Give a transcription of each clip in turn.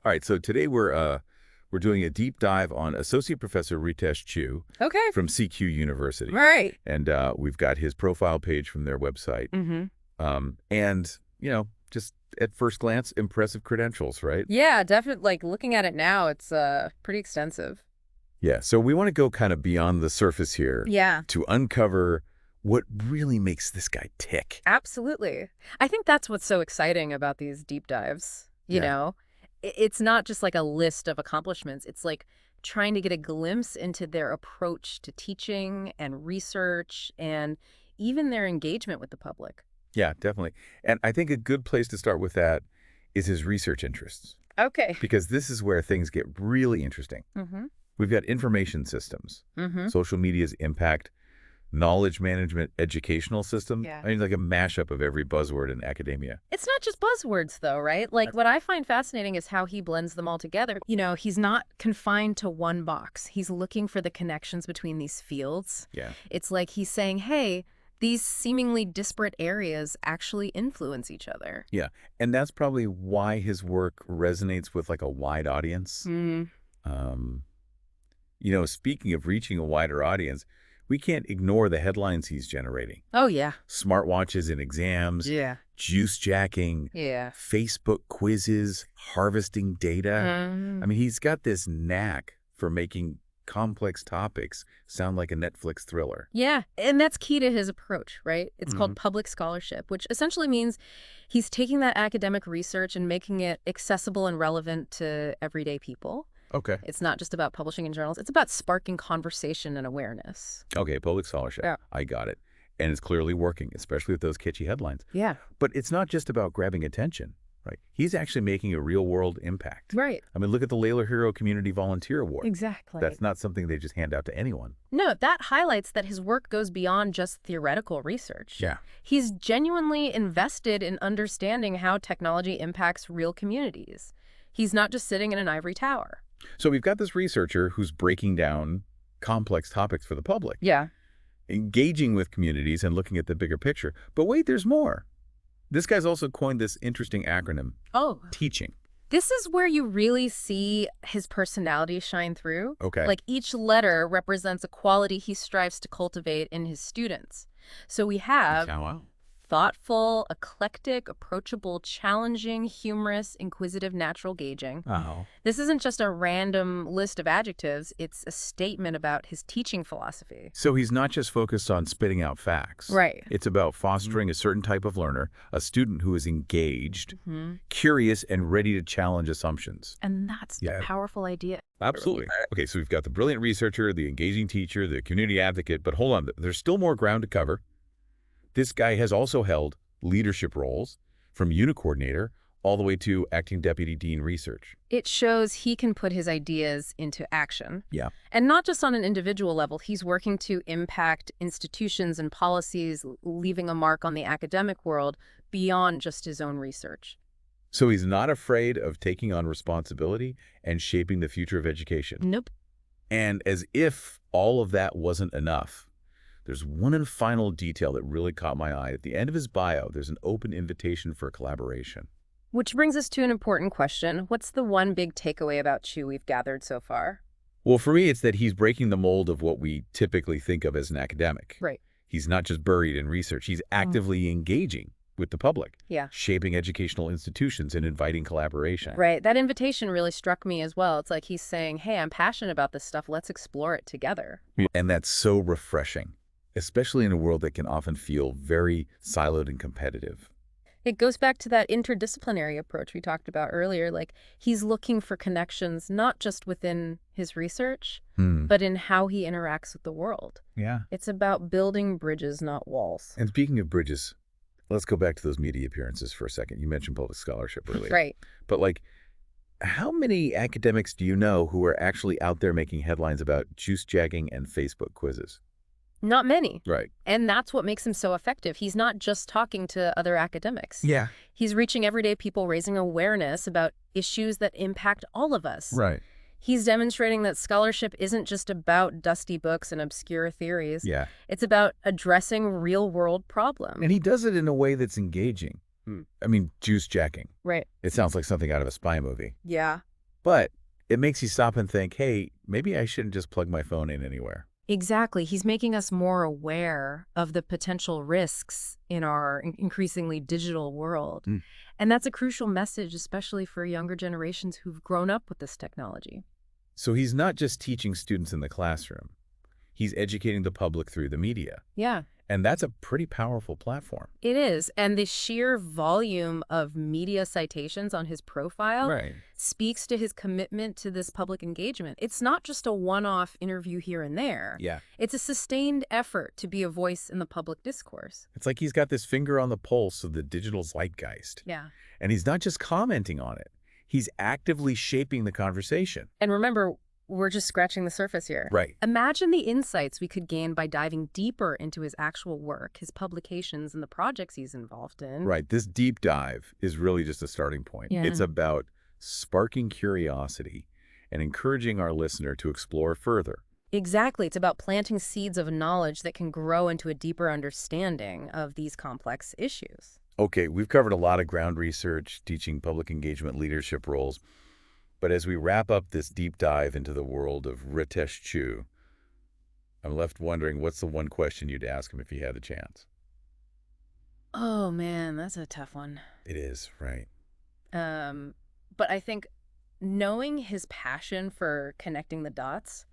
All right, so today we're doing a deep dive on Associate Professor Ritesh Chugh Okay. from CQUniversity. Right. And we've got his profile page from their website. And, just at first glance, impressive credentials, right? Yeah, definitely. Like, looking at it now, it's pretty extensive. Yeah, so we want to go kind of beyond the surface here Yeah. to uncover what really makes this guy tick. Absolutely. I think that's what's so exciting about these deep dives. You Yeah. know, it's not just like a list of accomplishments. It's like trying to get a glimpse into their approach to teaching and research and even their engagement with the public. Yeah, definitely. And I think a good place to start with that is his research interests, Okay. because this is where things get really interesting. We've got information systems, social media's impact, knowledge management, educational systems. Yeah. I mean, like a mashup of every buzzword in academia. It's not just buzzwords, though, right? Like, what I find fascinating is how he blends them all together. You know, he's not confined to one box. He's looking for the connections between these fields. Yeah. It's like he's saying, hey, these seemingly disparate areas actually influence each other. Yeah. And that's probably why his work resonates with like a wide audience. Speaking of reaching a wider audience, we can't ignore the headlines he's generating. Oh, yeah. Smartwatches in exams, Yeah. juice jacking, Yeah. Facebook quizzes, harvesting data. I mean, he's got this knack for making complex topics sound like a Netflix thriller. Yeah, and that's key to his approach, right? It's called public scholarship, which essentially means he's taking that academic research and making it accessible and relevant to everyday people. Okay. It's not just about publishing in journals. It's about sparking conversation and awareness. Okay, public scholarship. Yeah. I got it. And it's clearly working, especially with those catchy headlines. Yeah. But it's not just about grabbing attention, right? He's actually making a real-world impact. Right. I mean, look at the Layla Hero Community Volunteer Award. Exactly. That's not something they just hand out to anyone. No, that highlights that his work goes beyond just theoretical research. Yeah. He's genuinely invested in understanding how technology impacts real communities. He's not just sitting in an ivory tower. So we've got this researcher who's breaking down complex topics for the public. Yeah. Engaging with communities and looking at the bigger picture. But wait, there's more. This guy's also coined this interesting acronym, Oh. teaching. This is where you really see his personality shine through. Okay. Like, each letter represents a quality he strives to cultivate in his students. So we have Wow. thoughtful, eclectic, approachable, challenging, humorous, inquisitive, natural gauging. Oh. This isn't just a random list of adjectives. It's a statement about his teaching philosophy. So he's not just focused on spitting out facts. Right. It's about fostering a certain type of learner, a student who is engaged, curious, and ready to challenge assumptions. And that's a powerful idea. Absolutely. Okay, so we've got the brilliant researcher, the engaging teacher, the community advocate, but hold on, there's still more ground to cover. This guy has also held leadership roles, from unit coordinator all the way to acting deputy dean research. It shows he can put his ideas into action. Yeah. And not just on an individual level. He's working to impact institutions and policies, leaving a mark on the academic world beyond just his own research. So he's not afraid of taking on responsibility and shaping the future of education. Nope. And as if all of that wasn't enough, there's one final detail that really caught my eye. At the end of his bio, there's an open invitation for collaboration. Which brings us to an important question. What's the one big takeaway about Chugh we've gathered so far? Well, for me, it's that he's breaking the mold of what we typically think of as an academic. Right. He's not just buried in research. He's actively engaging with the public, Yeah. shaping educational institutions and inviting collaboration. Right. That invitation really struck me as well. It's like he's saying, hey, I'm passionate about this stuff. Let's explore it together. And that's so refreshing, especially in a world that can often feel very siloed and competitive. It goes back to that interdisciplinary approach we talked about earlier. Like, he's looking for connections, not just within his research, but in how he interacts with the world. Yeah. It's about building bridges, not walls. And speaking of bridges, let's go back to those media appearances for a second. You mentioned public scholarship earlier. Right. But like, how many academics do you know who are actually out there making headlines about juice jacking and Facebook quizzes? Not many. Right. And that's what makes him so effective. He's not just talking to other academics. Yeah. He's reaching everyday people, raising awareness about issues that impact all of us. Right. He's demonstrating that scholarship isn't just about dusty books and obscure theories. Yeah. It's about addressing real-world problems. And he does it in a way that's engaging. I mean, juice jacking. Right. It sounds like something out of a spy movie. Yeah. But it makes you stop and think, hey, maybe I shouldn't just plug my phone in anywhere. Exactly. He's making us more aware of the potential risks in our increasingly digital world. Mm. And that's a crucial message, especially for younger generations who've grown up with this technology. So he's not just teaching students in the classroom. He's educating the public through the media. Yeah. And that's a pretty powerful platform. It is. And the sheer volume of media citations on his profile speaks to his commitment to this public engagement. It's not just a one-off interview here and there. Yeah. It's a sustained effort to be a voice in the public discourse. It's like he's got this finger on the pulse of the digital zeitgeist. Yeah. And he's not just commenting on it. He's actively shaping the conversation. And remember, we're just scratching the surface here. Right. Imagine the insights we could gain by diving deeper into his actual work, his publications, and the projects he's involved in. Right. This deep dive is really just a starting point. Yeah. It's about sparking curiosity and encouraging our listener to explore further. Exactly. It's about planting seeds of knowledge that can grow into a deeper understanding of these complex issues. Okay, we've covered a lot of ground research, teaching public engagement leadership roles. But as we wrap up this deep dive into the world of Ritesh Chugh, I'm left wondering, what's the one question you'd ask him if you had the chance? Oh, man, that's a tough one. It is, right? But I think knowing his passion for connecting the dots,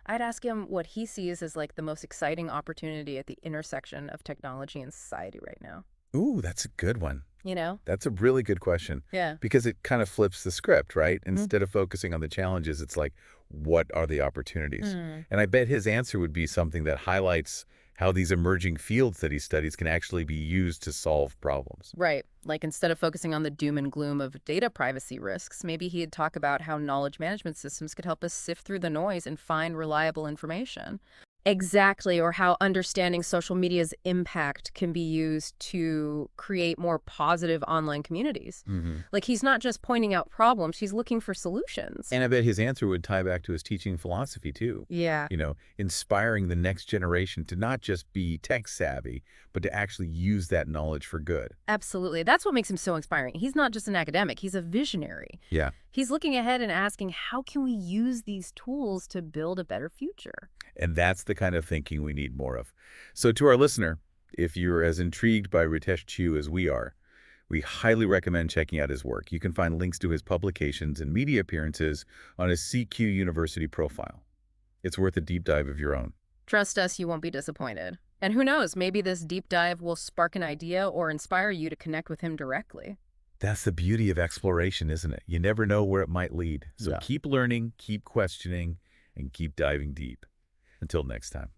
I'd ask him what he sees as like the most exciting opportunity at the intersection of technology and society right now. Ooh, that's a good one. You know? That's a really good question. Yeah. Because it kind of flips the script, right? Instead of focusing on the challenges, it's like, what are the opportunities? And I bet his answer would be something that highlights how these emerging fields that he studies can actually be used to solve problems. Right. Like instead of focusing on the doom and gloom of data privacy risks, maybe he'd talk about how knowledge management systems could help us sift through the noise and find reliable information. Exactly, or how understanding social media's impact can be used to create more positive online communities. Like he's not just pointing out problems, he's looking for solutions. And I bet his answer would tie back to his teaching philosophy too. Yeah. You know, inspiring the next generation to not just be tech savvy, but to actually use that knowledge for good. Absolutely. That's what makes him so inspiring. He's not just an academic, he's a visionary. Yeah. He's looking ahead and asking, how can we use these tools to build a better future? And that's the kind of thinking we need more of. So to our listener, if you're as intrigued by Ritesh Chugh as we are, we highly recommend checking out his work. You can find links to his publications and media appearances on his CQUniversity profile. It's worth a deep dive of your own. Trust us, you won't be disappointed. And who knows, maybe this deep dive will spark an idea or inspire you to connect with him directly. That's the beauty of exploration, isn't it? You never know where it might lead. So keep learning, keep questioning, and keep diving deep. Until next time.